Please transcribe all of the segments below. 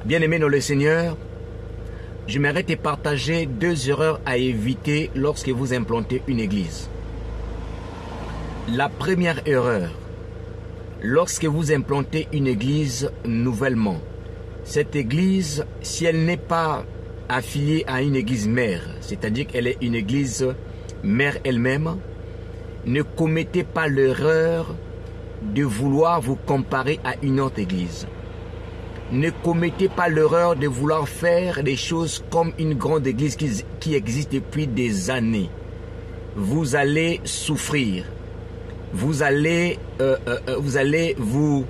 Bien-aimé dans le Seigneur, j'aimerais te partager 2 erreurs à éviter lorsque vous implantez une église. La première erreur, lorsque vous implantez une église nouvellement, cette église, si elle n'est pas affiliée à une église mère, c'est-à-dire qu'elle est une église mère elle-même, ne commettez pas l'erreur de vouloir vous comparer à une autre église. Ne commettez pas l'erreur de vouloir faire des choses comme une grande église qui existe depuis des années. Vous allez souffrir. Vous allez vous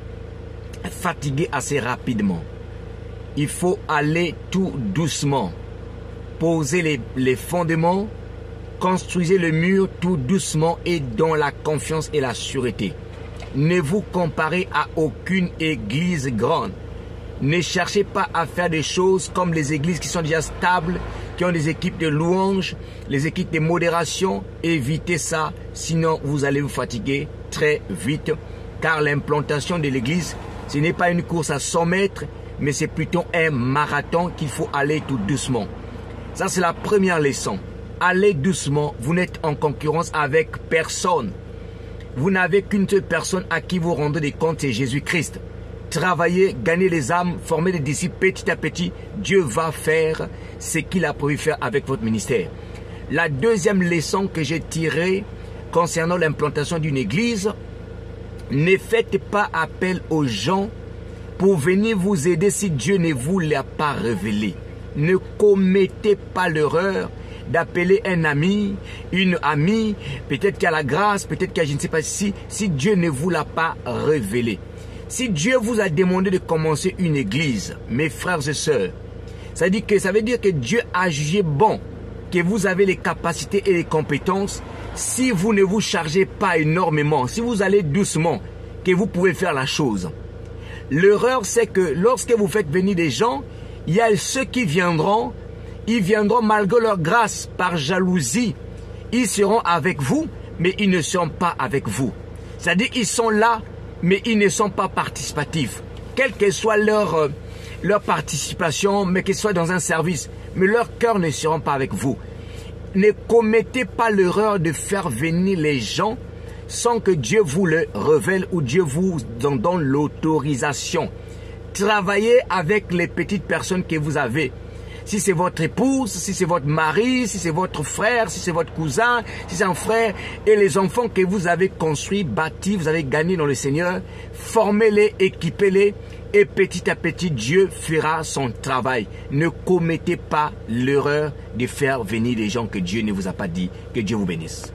fatiguer assez rapidement. Il faut aller tout doucement. Posez les fondements, construisez le mur tout doucement et dans la confiance et la sûreté. Ne vous comparez à aucune église grande. Ne cherchez pas à faire des choses comme les églises qui sont déjà stables, qui ont des équipes de louanges, les équipes de modération. Évitez ça, sinon vous allez vous fatiguer très vite. Car l'implantation de l'église, ce n'est pas une course à 100 mètres, mais c'est plutôt un marathon qu'il faut aller tout doucement. Ça, c'est la première leçon. Allez doucement, vous n'êtes en concurrence avec personne. Vous n'avez qu'une seule personne à qui vous rendez des comptes, c'est Jésus-Christ. Travaillez, gagnez les âmes, formez des disciples petit à petit. Dieu va faire ce qu'il a prévu faire avec votre ministère. La deuxième leçon que j'ai tirée concernant l'implantation d'une église, ne faites pas appel aux gens pour venir vous aider si Dieu ne vous l'a pas révélé. Ne commettez pas l'erreur d'appeler un ami, une amie, peut-être qu'il y a la grâce, peut-être qu'il y a je ne sais pas si Dieu ne vous l'a pas révélé. Si Dieu vous a demandé de commencer une église, mes frères et sœurs, ça veut dire que Dieu a jugé bon, que vous avez les capacités et les compétences. Si vous ne vous chargez pas énormément, si vous allez doucement, que vous pouvez faire la chose. L'erreur, c'est que lorsque vous faites venir des gens, il y a ceux qui viendront, ils viendront malgré leur grâce, par jalousie. Ils seront avec vous, mais ils ne seront pas avec vous. C'est-à-dire qu'ils sont là, mais ils ne sont pas participatifs. Quelle que soit leur participation, mais qu'ils soient dans un service, mais leur cœur ne seront pas avec vous. Ne commettez pas l'erreur de faire venir les gens sans que Dieu vous le révèle ou Dieu vous en donne l'autorisation. Travaillez avec les petites personnes que vous avez. Si c'est votre épouse, si c'est votre mari, si c'est votre frère, si c'est votre cousin, si c'est un frère et les enfants que vous avez construits, bâtis, vous avez gagné dans le Seigneur, formez-les, équipez-les et petit à petit Dieu fera son travail. Ne commettez pas l'erreur de faire venir des gens que Dieu ne vous a pas dit. Que Dieu vous bénisse.